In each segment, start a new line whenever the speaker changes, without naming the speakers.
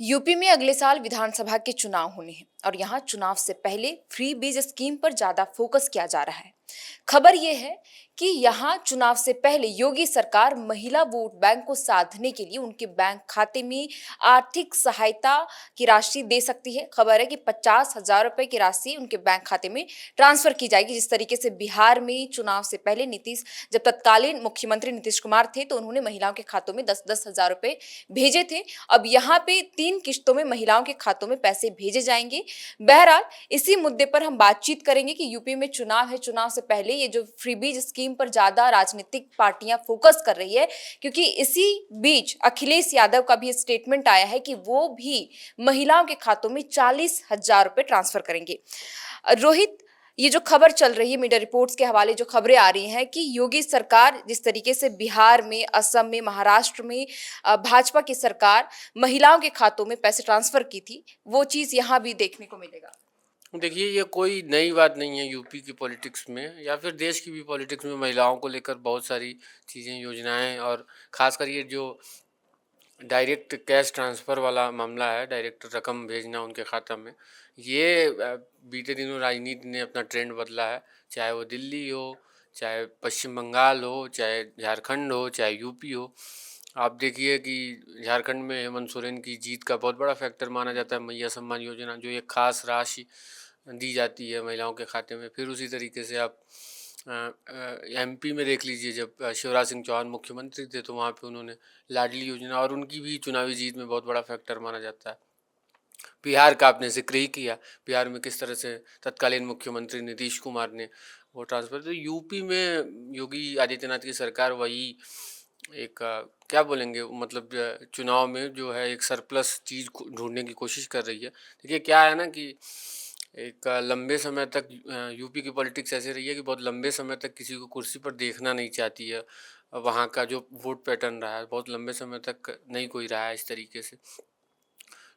UP में अगले साल विधानसभा के चुनाव होने हैं और यहाँ चुनाव से पहले फ्री बीज स्कीम पर ज्यादा फोकस किया जा रहा है। खबर यह है कि यहाँ चुनाव से पहले योगी सरकार महिला वोट बैंक को साधने के लिए उनके बैंक खाते में आर्थिक सहायता की राशि दे सकती है। खबर है कि 50,000 रुपए की राशि उनके बैंक खाते में ट्रांसफर की जाएगी। जिस तरीके से बिहार में चुनाव से पहले जब तत्कालीन मुख्यमंत्री नीतीश कुमार थे तो उन्होंने महिलाओं के खातों में 10-10 हजार रुपए भेजे थे। अब यहाँ पे 3 किश्तों में महिलाओं के खातों में पैसे भेजे जाएंगे। बहरहाल इसी मुद्दे पर हम बातचीत करेंगे कि यूपी में चुनाव है, चुनाव से पहले ये जो फ्रीबीज स्कीम पर ज्यादा राजनीतिक पार्टियां फोकस कर रही है, क्योंकि इसी बीच अखिलेश यादव का भी स्टेटमेंट आया है कि वो भी महिलाओं के खातों में 40,000 रुपए ट्रांसफर करेंगे। रोहित, ये जो खबर चल रही है मीडिया रिपोर्ट्स के हवाले जो खबरें आ रही हैं कि योगी सरकार जिस तरीके से बिहार में, असम में, महाराष्ट्र में भाजपा की सरकार महिलाओं के खातों में पैसे ट्रांसफर की थी, वो चीज यहाँ भी देखने को मिलेगा।
देखिए, ये कोई नई बात नहीं है यूपी की पॉलिटिक्स में या फिर देश की भी पॉलिटिक्स में। महिलाओं को लेकर बहुत सारी चीज़ें, योजनाएं और ख़ासकर ये जो डायरेक्ट कैश ट्रांसफ़र वाला मामला है, डायरेक्ट रकम भेजना उनके खाता में, ये बीते दिनों राजनीति ने अपना ट्रेंड बदला है। चाहे वो दिल्ली हो, चाहे पश्चिम बंगाल हो, चाहे झारखंड हो, चाहे यूपी हो। आप देखिए कि झारखंड में हेमंत सोरेन की जीत का बहुत बड़ा फैक्टर माना जाता है मैया सम्मान योजना, जो एक खास राशि दी जाती है महिलाओं के खाते में। फिर उसी तरीके से आप एमपी में देख लीजिए, जब शिवराज सिंह चौहान मुख्यमंत्री थे तो वहाँ पे उन्होंने लाडली योजना, और उनकी भी चुनावी जीत में बहुत बड़ा फैक्टर माना जाता है। बिहार का आपने जिक्र ही किया, बिहार में किस तरह से तत्कालीन मुख्यमंत्री नीतीश कुमार ने वो ट्रांसफ़र। तो यूपी में योगी आदित्यनाथ की सरकार वही एक क्या बोलेंगे, मतलब चुनाव में जो है एक सरप्लस चीज़ ढूंढने की कोशिश कर रही है। देखिए क्या है ना कि एक लंबे समय तक यूपी की पॉलिटिक्स ऐसे रही है कि बहुत लंबे समय तक किसी को कुर्सी पर देखना नहीं चाहती है। वहाँ का जो वोट पैटर्न रहा है, बहुत लंबे समय तक नहीं कोई रहा है इस तरीके से।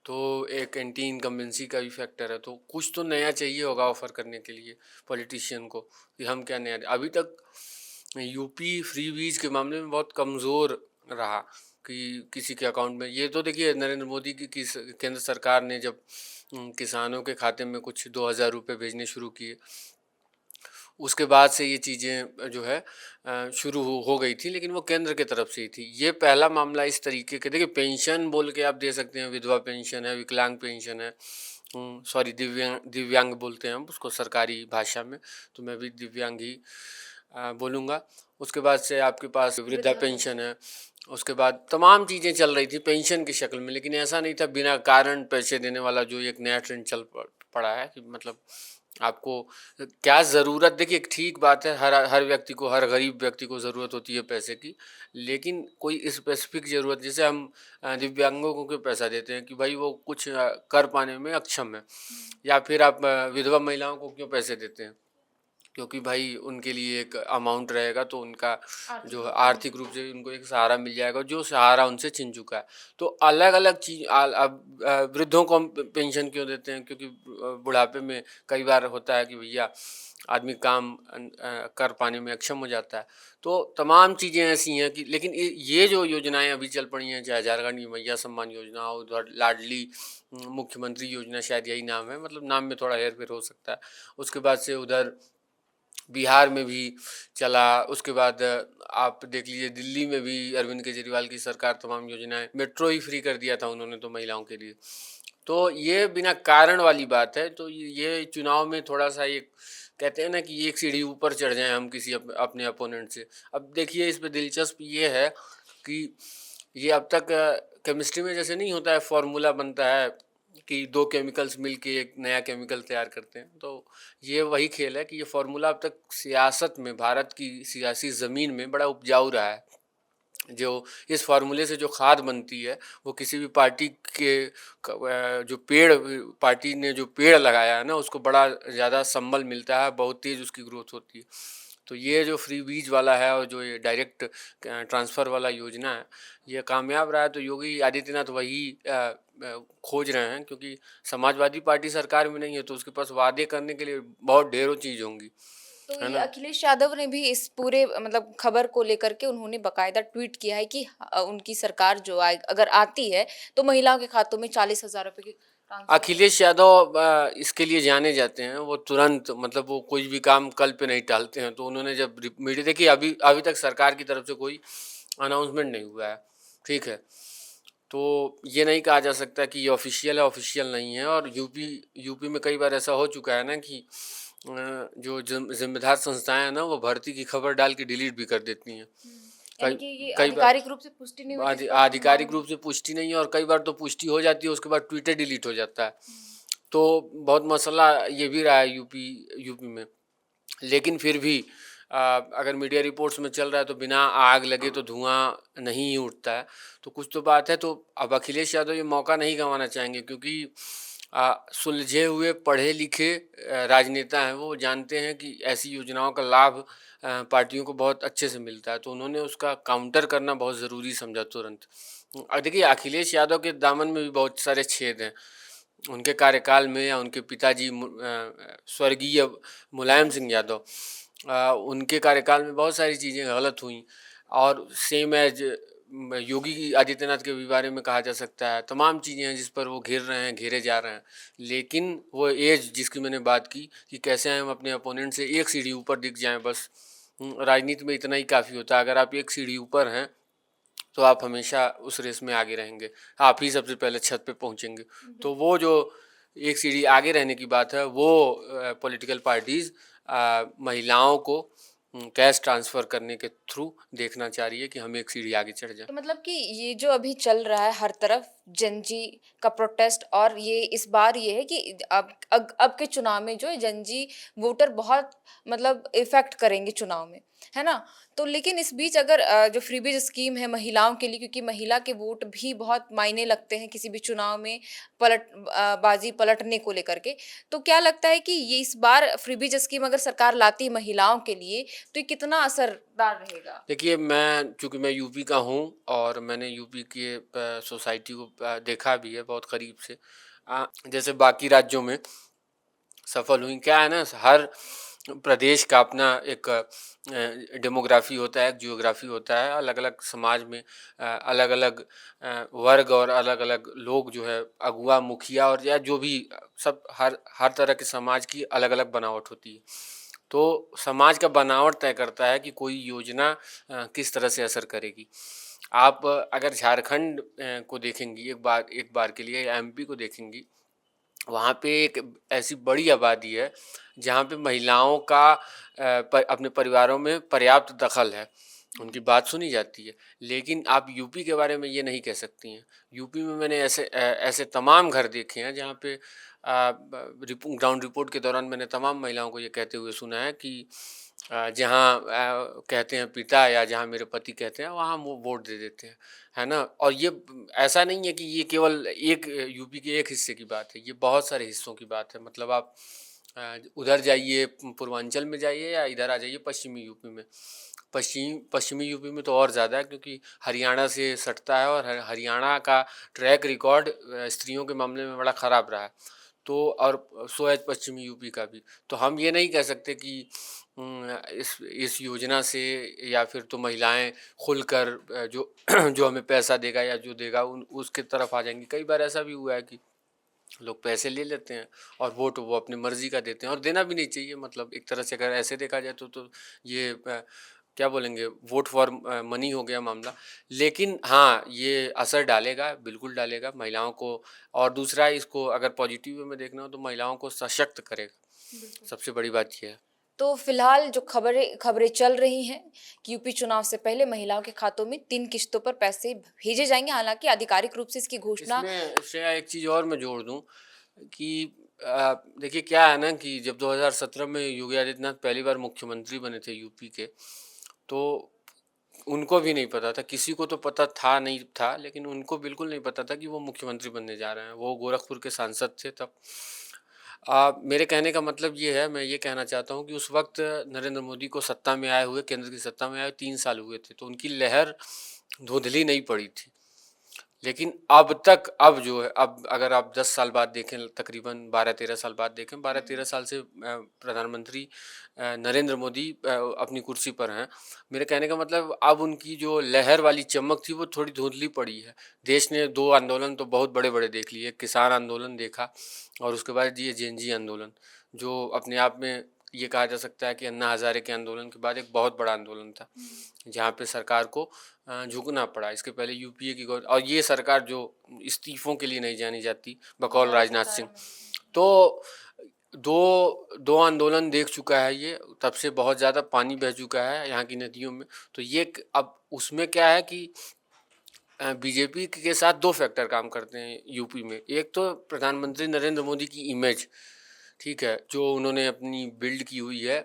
तो एक एंटी इनकम्बेंसी का भी फैक्टर है, तो कुछ तो नया चाहिए होगा ऑफ़र करने के लिए पॉलिटिशियन को, कि हम क्या नया। अभी तक यूपी फ्रीबीज के मामले में बहुत कमज़ोर रहा कि किसी के अकाउंट में। ये तो देखिए नरेंद्र मोदी की केंद्र सरकार ने जब किसानों के खाते में कुछ 2,000 रुपये भेजने शुरू किए, उसके बाद से ये चीज़ें जो है शुरू हो गई थी, लेकिन वो केंद्र की तरफ से ही थी। ये पहला मामला इस तरीके के, देखिए पेंशन बोल के आप दे सकते हैं, विधवा पेंशन है, विकलांग पेंशन है, सॉरी दिव्यांग दिव्यांग बोलते हैं हम उसको सरकारी भाषा में, तो मैं भी दिव्यांग ही बोलूँगा। उसके बाद से आपके पास वृद्धा
वृद्धा
पेंशन
पेंशन।
है। उसके बाद तमाम चीज़ें चल रही थी पेंशन की शक्ल में, लेकिन ऐसा नहीं था बिना कारण पैसे देने वाला, जो एक नया ट्रेंड चल पड़ा है कि मतलब आपको क्या ज़रूरत। देखिए एक ठीक बात है, हर हर व्यक्ति को, हर गरीब व्यक्ति को ज़रूरत होती है पैसे की, लेकिन कोई स्पेसिफिक ज़रूरत, जैसे हम दिव्यांगों को क्यों पैसा देते हैं कि भाई वो कुछ कर पाने में अक्षम है, या फिर आप विधवा महिलाओं को क्यों पैसे देते हैं, क्योंकि भाई उनके लिए एक अमाउंट रहेगा, तो उनका
आर्थिक
जो है
रूप से
आर्थिक
मजबूत
रूप
होगा।
से उनको एक सहारा मिल जाएगा, जो सहारा उनसे छिन चुका है। तो अलग अलग चीज़ अब वृद्धों को हम पेंशन क्यों देते हैं, क्योंकि बुढ़ापे में कई बार होता है कि भैया आदमी काम कर पाने में अक्षम हो जाता है। तो तमाम चीज़ें ऐसी हैं कि, लेकिन ये जो योजनाएं अभी चल पड़ी हैं, चाहे झारखंड की मैया सम्मान योजना हो, उधर लाडली मुख्यमंत्री योजना, शायद यही नाम है, मतलब नाम में थोड़ा हेर फेर हो सकता है। उसके बाद से उधर बिहार में भी चला। उसके बाद आप देख लीजिए दिल्ली में भी अरविंद केजरीवाल की सरकार तमाम योजनाएं, मेट्रो ही फ्री कर दिया था उन्होंने तो महिलाओं के लिए। तो ये बिना कारण वाली बात है। तो ये चुनाव में थोड़ा सा एक, कहते हैं ना कि एक सीढ़ी ऊपर चढ़ जाएं हम किसी अपने अपोनेंट से। अब देखिए इस पे दिलचस्प ये है कि ये अब तक केमिस्ट्री में जैसे नहीं होता है, फॉर्मूला बनता है कि दो केमिकल्स मिलके एक नया केमिकल तैयार करते हैं, तो ये वही खेल है कि ये फार्मूला अब तक सियासत में, भारत की सियासी ज़मीन में बड़ा उपजाऊ रहा है। जो इस फार्मूले से जो खाद बनती है, वो किसी भी पार्टी के जो पेड़, पार्टी ने जो पेड़ लगाया है ना, उसको बड़ा ज़्यादा संबल मिलता है, बहुत तेज़ उसकी ग्रोथ होती है। तो ये जो फ्री बीज वाला है और जो ये डायरेक्ट ट्रांसफ़र वाला योजना है, ये कामयाब रहा है। तो योगी आदित्यनाथ वही खोज रहे हैं, क्योंकि समाजवादी पार्टी सरकार में नहीं है, तो उसके पास वादे करने के लिए बहुत ढेरों चीज़ होंगी।
तो
है
ये
ना?
अखिलेश यादव ने भी इस पूरे मतलब खबर को लेकर के उन्होंने बकायदा ट्वीट किया है कि उनकी सरकार जो अगर आती है तो महिलाओं के खातों में 40,000 रुपए की ट्रांसफर कर।
अखिलेश यादव इसके लिए जाने जाते हैं, वो तुरंत मतलब वो कोई भी काम कल पे नहीं टालते हैं। तो उन्होंने जब मीडिया देखिए, अभी अभी तक सरकार की तरफ से कोई अनाउंसमेंट नहीं हुआ है, ठीक है। तो ये नहीं कहा जा सकता कि ये ऑफिशियल है, ऑफिशियल नहीं है। और यूपी यूपी में कई बार ऐसा हो चुका है ना कि जो जिम्मेदार संस्थाएं हैं ना, वो भर्ती की खबर डाल के डिलीट भी कर देती हैं।
यानी
कई
कि ये
कई बार
आधिकारिक रूप से पुष्टि नहीं हुई तो इस पर
आधिकारिक
मनमानी।
रूप से पुष्टि नहीं है, और कई बार तो पुष्टि हो जाती है, उसके बाद ट्विटर डिलीट हो जाता है।
हम्म,
तो बहुत मसला ये भी रहा है यूपी में। लेकिन फिर भी अगर मीडिया रिपोर्ट्स में चल रहा है तो बिना आग लगे तो धुआं नहीं उठता है। तो कुछ तो बात है। तो अब अखिलेश यादव ये मौका नहीं गंवाना चाहेंगे, क्योंकि सुलझे हुए पढ़े लिखे राजनेता हैं। वो जानते हैं कि ऐसी योजनाओं का लाभ पार्टियों को बहुत अच्छे से मिलता है। तो उन्होंने उसका काउंटर करना बहुत ज़रूरी समझा तुरंत। देखिए, अखिलेश यादव के दामन में भी बहुत सारे छेद हैं। उनके कार्यकाल में या उनके पिताजी स्वर्गीय मुलायम सिंह यादव, उनके कार्यकाल में बहुत सारी चीज़ें गलत हुई। और सेम एज योगी आदित्यनाथ के भी बारे में कहा जा सकता है। तमाम चीज़ें हैं जिस पर वो घेर रहे हैं, घेरे जा रहे हैं। लेकिन वो एज जिसकी मैंने बात की कि कैसे हम अपने अपोनेंट से एक सीढ़ी ऊपर दिख जाएं, बस राजनीति में इतना ही काफ़ी होता है। अगर आप एक सीढ़ी ऊपर हैं तो आप हमेशा उस रेस में आगे रहेंगे, आप ही सबसे पहले छत पे पहुंचेंगे। तो वो जो एक सीढ़ी आगे रहने की बात है, वो पॉलिटिकल पार्टीज़ महिलाओं को कैश ट्रांसफ़र करने के थ्रू देखना चाह रही है कि हम एक सीढ़ी आगे चढ़ जाएं।
तो मतलब कि ये जो अभी चल रहा है हर तरफ जनजी का प्रोटेस्ट, और ये इस बार ये है कि अब के चुनाव में जो जनजी वोटर बहुत मतलब इफेक्ट करेंगे चुनाव में, है ना? तो लेकिन इस बीच अगर जो फ्रीबीज स्कीम है महिलाओं के लिए, क्योंकि महिला के वोट भी बहुत मायने लगते हैं किसी भी चुनाव में बाजी पलटने को लेकर के, तो क्या लगता है कि ये इस बार फ्रीबीज स्कीम अगर सरकार लाती है महिलाओं के लिए तो ये कितना असरदार रहेगा?
देखिए, चूँकि मैं यूपी का हूँ और मैंने यूपी के सोसाइटी को देखा भी है बहुत करीब से। जैसे बाकी राज्यों में सफल हुई, क्या है ना, हर प्रदेश का अपना एक डेमोग्राफी होता है, एक जियोग्राफी होता है। अलग-अलग समाज में अलग-अलग वर्ग और अलग-अलग लोग जो है अगुआ, मुखिया और या जो भी सब हर हर तरह के समाज की अलग-अलग बनावट होती है। तो समाज का बनावट तय करता है कि कोई योजना किस तरह से असर करेगी। आप अगर झारखंड को देखेंगी एक बार के लिए, या एमपी को देखेंगी, वहाँ पे एक ऐसी बड़ी आबादी है जहाँ पे महिलाओं का अपने परिवारों में पर्याप्त दखल है, उनकी बात सुनी जाती है। लेकिन आप यूपी के बारे में ये नहीं कह सकती हैं। यूपी में मैंने ऐसे तमाम घर देखे हैं जहाँ पे ग्राउंड रिपोर्ट के दौरान मैंने तमाम महिलाओं को ये कहते हुए सुना है कि जहाँ कहते हैं पिता या जहाँ मेरे पति कहते हैं, वहाँ हम वो वोट दे देते हैं, है ना? और ये ऐसा नहीं है कि ये केवल एक यूपी के एक हिस्से की बात है, ये बहुत सारे हिस्सों की बात है। मतलब आप उधर जाइए, पूर्वांचल में जाइए या इधर आ जाइए पश्चिमी यूपी में। पश्चिमी यूपी में तो और ज़्यादा है, क्योंकि हरियाणा से सटता है और हरियाणा का ट्रैक रिकॉर्ड स्त्रियों के मामले में बड़ा ख़राब रहा है। तो और सो है पश्चिमी यूपी का भी। तो हम ये नहीं कह सकते कि इस योजना से या फिर तो महिलाएँ खुलकर जो जो हमें पैसा देगा या जो देगा उन उसकी तरफ आ जाएँगी। कई बार ऐसा भी हुआ है कि लोग पैसे ले लेते हैं और वोट वो अपनी मर्ज़ी का देते हैं, और देना भी नहीं चाहिए। मतलब एक तरह से अगर ऐसे देखा जाए तो ये क्या बोलेंगे, वोट फॉर मनी हो गया मामला। लेकिन हाँ, ये असर डालेगा, बिल्कुल डालेगा महिलाओं को। और दूसरा, इसको अगर पॉजिटिव वे में देखना हो तो महिलाओं को सशक्त करेगा।
बिल्कुल।
सबसे बड़ी बात ये है।
तो फिलहाल जो खबरें खबरें चल रही हैं कि यूपी चुनाव से पहले महिलाओं के खातों में 3 किश्तों पर पैसे भेजे जाएँगे। हालाँकि आधिकारिक रूप से इसकी घोषणा।
इसमें श्रेया एक चीज़ और मैं जोड़ दूँ कि देखिए, क्या है ना कि जब 2017 में योगी आदित्यनाथ पहली बार मुख्यमंत्री बने थे यूपी के, तो उनको भी नहीं पता था, किसी को तो पता था नहीं था, लेकिन उनको बिल्कुल नहीं पता था कि वो मुख्यमंत्री बनने जा रहे हैं। वो गोरखपुर के सांसद थे तब। मेरे कहने का मतलब ये है, मैं ये कहना चाहता हूँ कि उस वक़्त नरेंद्र मोदी को सत्ता में आए हुए, केंद्र की सत्ता में आए 3 साल हुए थे, तो उनकी लहर धुंधली नहीं पड़ी थी। लेकिन अब जो है, अब अगर आप 10 साल बाद देखें, तकरीबन 12-13 साल बाद देखें, 12-13 साल से प्रधानमंत्री नरेंद्र मोदी अपनी कुर्सी पर हैं। मेरे कहने का मतलब अब उनकी जो लहर वाली चमक थी वो थोड़ी धुंधली पड़ी है। देश ने 2 आंदोलन तो बहुत बड़े-बड़े देख लिए, किसान आंदोलन देखा और उसके बाद ये जेनजी आंदोलन, जो अपने आप में ये कहा जा सकता है कि अन्ना हज़ारे के आंदोलन के बाद एक बहुत बड़ा आंदोलन था, जहाँ पे सरकार को झुकना पड़ा। इसके पहले यूपीए की गौर, और ये सरकार जो इस्तीफ़ों के लिए नहीं जानी जाती बकौल राजनाथ सिंह। तो दो आंदोलन देख चुका है ये, तब से बहुत ज़्यादा पानी बह चुका है यहाँ की नदियों में। तो ये अब उसमें क्या है कि बीजेपी के साथ 2 फैक्टर काम करते हैं यूपी में। एक तो प्रधानमंत्री नरेंद्र मोदी की इमेज, ठीक है, जो उन्होंने अपनी बिल्ड की हुई है।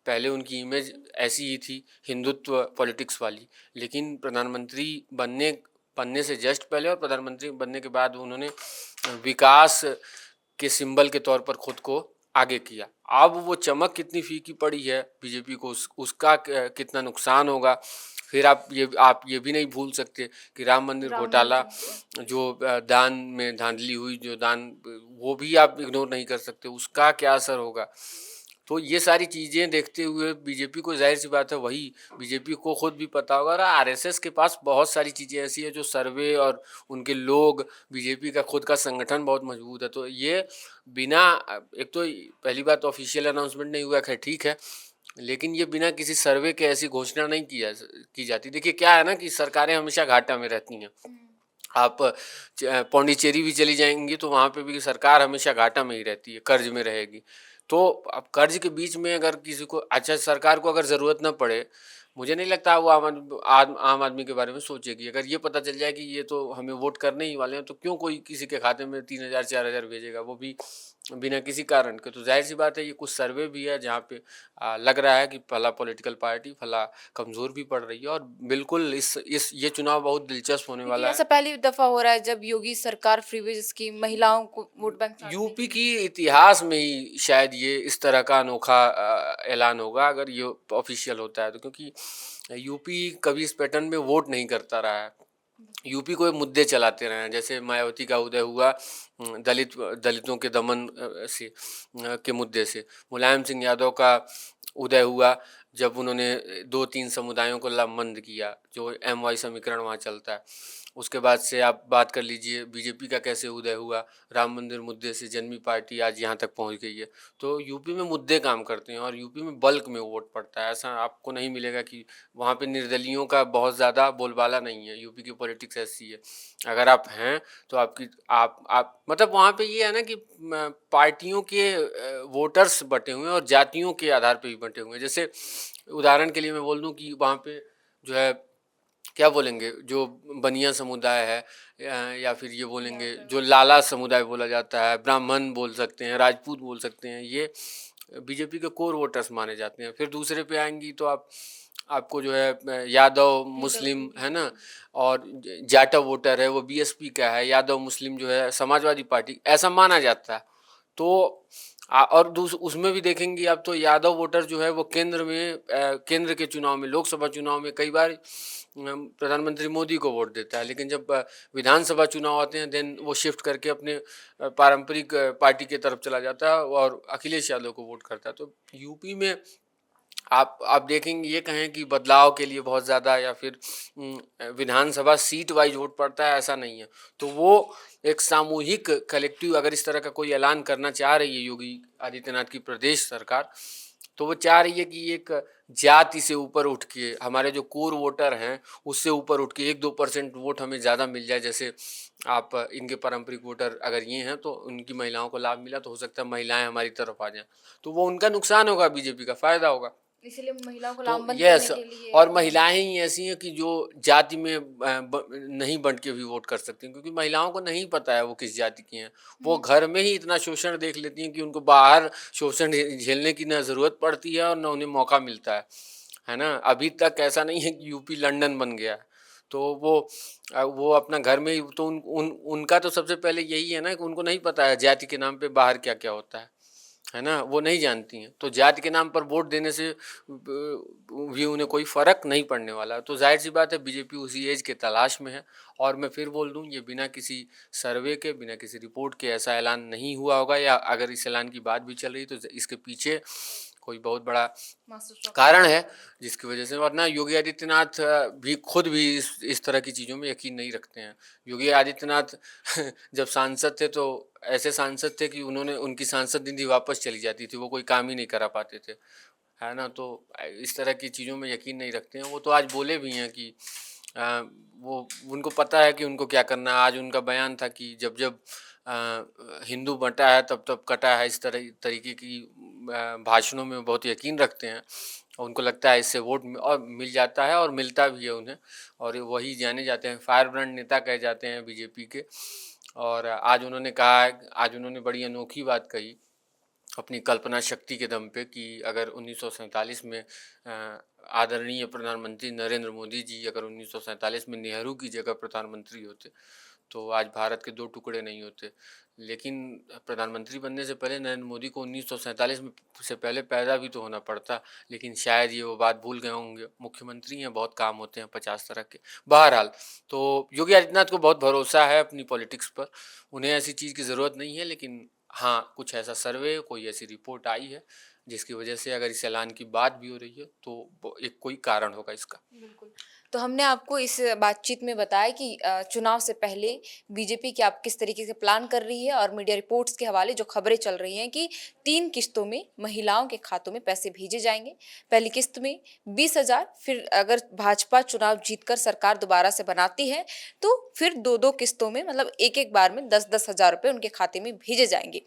पहले उनकी इमेज ऐसी ही थी, हिंदुत्व पॉलिटिक्स वाली, लेकिन प्रधानमंत्री बनने से जस्ट पहले और प्रधानमंत्री बनने के बाद उन्होंने विकास के सिंबल के तौर पर खुद को आगे किया। अब वो चमक कितनी फीकी पड़ी है बीजेपी को, उसका कितना नुकसान होगा। फिर आप ये भी नहीं भूल सकते कि राम मंदिर घोटाला, जो दान में धांधली हुई, जो दान, वो भी आप इग्नोर नहीं कर सकते, उसका क्या असर होगा। तो ये सारी चीज़ें देखते हुए बीजेपी को, जाहिर सी बात है, वही बीजेपी को खुद भी पता होगा, और आरएसएस के पास बहुत सारी चीज़ें ऐसी है जो सर्वे और उनके लोग, बीजेपी का खुद का संगठन बहुत मजबूत है। तो ये बिना, एक तो पहली बात ऑफिशियल अनाउंसमेंट नहीं हुआ, खैर ठीक है, लेकिन ये बिना किसी सर्वे के ऐसी घोषणा नहीं की जाती। देखिए क्या है ना कि सरकारें हमेशा घाटा में रहती हैं। आप पौंडीचेरी भी चली जाएंगी तो वहाँ पे भी सरकार हमेशा घाटा में ही रहती है, कर्ज में रहेगी। तो अब कर्ज के बीच में अगर किसी को, अच्छा, सरकार को अगर ज़रूरत ना पड़े, मुझे नहीं लगता वो आम आदमी के बारे में सोचेगी। अगर ये पता चल जाए कि ये तो हमें वोट करने ही वाले हैं, तो क्यों कोई किसी के खाते में 3,000-4,000 भेजेगा, वो भी बिना किसी कारण के। तो जाहिर सी बात है, ये कुछ सर्वे भी है जहाँ पे लग रहा है कि फला पॉलिटिकल पार्टी फला कमज़ोर भी पड़ रही है, और बिल्कुल इस ये चुनाव बहुत दिलचस्प होने
लेकिन
वाला है।
ऐसा पहली दफा हो रहा है जब योगी सरकार फ्रीवेज स्कीम महिलाओं को वोट बैंक साथ
यूपी
देगी।
की इतिहास में ही शायद ये इस तरह का अनोखा ऐलान होगा, अगर ये ऑफिशियल होता है तो, क्योंकि यूपी कभी इस पैटर्न में वोट नहीं करता रहा है। यूपी को मुद्दे चलाते रहे हैं, जैसे मायावती का उदय हुआ दलितों के दमन के मुद्दे से, मुलायम सिंह यादव का उदय हुआ जब उन्होंने 2-3 समुदायों को लामबंद किया, जो एमवाई समीकरण वहाँ चलता है। उसके बाद से आप बात कर लीजिए बीजेपी का कैसे उदय हुआ, राम मंदिर मुद्दे से जन्मी पार्टी आज यहाँ तक पहुँच गई है। तो यूपी में मुद्दे काम करते हैं और यूपी में बल्क में वोट पड़ता है। ऐसा आपको नहीं मिलेगा कि वहाँ पे निर्दलियों का बहुत ज़्यादा बोलबाला नहीं है। यूपी की पॉलिटिक्स ऐसी है, अगर आप हैं तो आपकी आप मतलब वहाँ पे ये है ना कि पार्टियों के वोटर्स बटे हुए हैं और जातियों के आधार पे भी बटे हुए हैं। जैसे उदाहरण के लिए मैं बोल दूँ कि वहाँ पे जो है, क्या बोलेंगे, जो बनिया समुदाय है, या फिर ये बोलेंगे जो लाला समुदाय बोला जाता है, ब्राह्मण बोल सकते हैं, राजपूत बोल सकते हैं, ये बीजेपी के कोर वोटर्स माने जाते हैं। फिर दूसरे पे आएंगी तो आपको जो है यादव मुस्लिम है ना, और जाटव वोटर है वो बीएसपी का है, यादव मुस्लिम जो है समाजवादी पार्टी, ऐसा माना जाता है। तो और उसमें भी देखेंगे आप तो यादव वोटर जो है वो केंद्र के चुनाव में, लोकसभा चुनाव में कई बार प्रधानमंत्री मोदी को वोट देता है, लेकिन जब विधानसभा चुनाव आते हैं देन वो शिफ्ट करके अपने पारंपरिक पार्टी की तरफ चला जाता है और अखिलेश यादव को वोट करता है। तो यूपी में आप देखेंगे, ये कहें कि बदलाव के लिए बहुत ज़्यादा या फिर विधानसभा सीट वाइज वोट पड़ता है, ऐसा नहीं है। तो वो एक सामूहिक कलेक्टिव, अगर इस तरह का कोई ऐलान करना चाह रही है योगी आदित्यनाथ की प्रदेश सरकार, तो वो चाह रही है कि एक जाति से ऊपर उठ के, हमारे जो कोर वोटर हैं उससे ऊपर उठ के 1-2% वोट हमें ज़्यादा मिल जाए। जैसे आप इनके पारंपरिक वोटर अगर ये हैं तो उनकी महिलाओं को लाभ मिला, तो हो सकता है महिलाएं हमारी तरफ आ जाएं, तो वो उनका नुकसान होगा, बीजेपी का फायदा होगा।
इसलिए महिलाओं को
तो
लामबंद
यस,
करने के लिए
और महिलाएं ही ऐसी हैं कि जो जाति में नहीं बंट के भी वोट कर सकती हैं, क्योंकि महिलाओं को नहीं पता है वो किस जाति की हैं। वो घर में ही इतना शोषण देख लेती हैं कि उनको बाहर शोषण झेलने की ना ज़रूरत पड़ती है और ना उन्हें मौका मिलता है ना। अभी तक ऐसा नहीं है कि यूपी लंदन बन गया है। तो वो अपना घर में ही, तो उनका तो सबसे पहले यही है ना कि उनको नहीं पता है जाति के नाम पे बाहर क्या क्या होता है। है ना, वो नहीं जानती हैं। तो जाति के नाम पर वोट देने से भी उन्हें कोई फ़र्क नहीं पड़ने वाला। तो ज़ाहिर-सी बात है बीजेपी उसी एज के तलाश में है। और मैं फिर बोल दूँ, ये बिना किसी सर्वे के, बिना किसी रिपोर्ट के ऐसा ऐलान नहीं हुआ होगा, या अगर इस ऐलान की बात भी चल रही है तो इसके पीछे कोई बहुत बड़ा कारण है जिसकी वजह से, वरना योगी आदित्यनाथ भी खुद भी इस तरह की चीज़ों में यकीन नहीं रखते हैं। योगी आदित्यनाथ जब सांसद थे तो ऐसे सांसद थे कि उनकी सांसद निधि वापस चली जाती थी, वो कोई काम ही नहीं करा पाते थे, है ना। तो इस तरह की चीज़ों में यकीन नहीं रखते हैं। वो तो आज बोले भी हैं कि वो उनको पता है कि उनको क्या करना है। आज उनका बयान था कि जब जब हिंदू बँटा है तब तब कटा है, इस तरीके की भाषणों में बहुत यकीन रखते हैं। और उनको लगता है इससे वोट और मिल जाता है, और मिलता भी है उन्हें, और वही जाने जाते हैं, फायर ब्रांड नेता कहे जाते हैं बीजेपी के। और आज उन्होंने कहा है, आज उन्होंने बड़ी अनोखी बात कही अपनी कल्पना शक्ति के दम पे, कि अगर 1947 में आदरणीय प्रधानमंत्री नरेंद्र मोदी जी अगर 1947 में नेहरू की जगह प्रधानमंत्री होते तो आज भारत के 2 टुकड़े नहीं होते। लेकिन प्रधानमंत्री बनने से पहले नरेंद्र मोदी को 1947 में से पहले पैदा भी तो होना पड़ता, लेकिन शायद ये वो बात भूल गए होंगे। मुख्यमंत्री हैं, बहुत काम होते हैं 50 तरह के। बहरहाल, तो योगी आदित्यनाथ को बहुत भरोसा है अपनी पॉलिटिक्स पर, उन्हें ऐसी चीज़ की ज़रूरत नहीं है। लेकिन हाँ, कुछ ऐसा सर्वे, कोई ऐसी रिपोर्ट आई है जिसकी वजह से अगर इस ऐलान की बात भी हो रही है तो एक कोई कारण होगा इसका।
बिल्कुल। तो हमने आपको इस बातचीत में बताया कि चुनाव से पहले बीजेपी क्या किस तरीके से प्लान कर रही है, और मीडिया रिपोर्ट्स के हवाले जो खबरें चल रही हैं कि 3 किस्तों में महिलाओं के खातों में पैसे भेजे जाएंगे। पहली किस्त में 20,000, फिर अगर भाजपा चुनाव जीतकर सरकार दोबारा से बनाती है तो फिर 2-2 किस्तों में, मतलब एक-एक बार में 10-10 हज़ार रुपये उनके खाते में भेजे जाएंगे।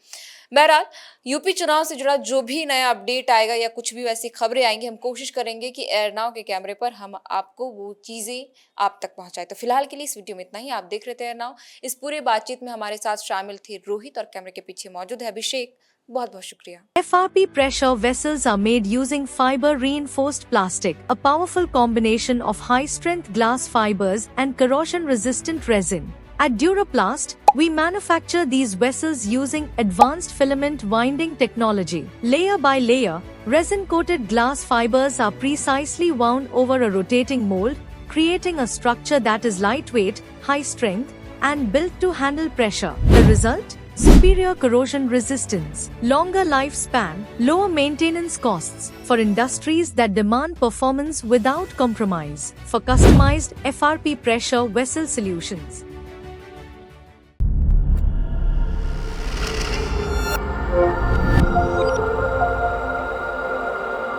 बहरहाल, यूपी चुनाव से जुड़ा जो भी नया अपडेट आएगा या कुछ भी वैसी खबरें आएंगी, हम कोशिश करेंगे कि एयर नाउ के कैमरे पर हम आपको वो चीज़ें आप तक पहुंचाएं। तो फिलहाल के लिए इस वीडियो में इतना ही। आप देख रहे थे एयर नाउ। इस पूरे बातचीत में हमारे साथ शामिल थे रोहित, और कैमरे के पीछे मौजूद है अभिषेक। बहुत बहुत शुक्रिया।
FRP pressure vessels are made using fiber reinforced plastic, a powerful combination of high strength glass fibers and corrosion resistant resin. At Duraplast, we manufacture these vessels using advanced filament winding technology. Layer by layer, resin-coated glass fibers are precisely wound over a rotating mold, creating a structure that is lightweight, high strength, and built to handle pressure. The result? Superior corrosion resistance, longer lifespan, lower maintenance costs for industries that demand performance without compromise. For customized FRP pressure vessel solutions,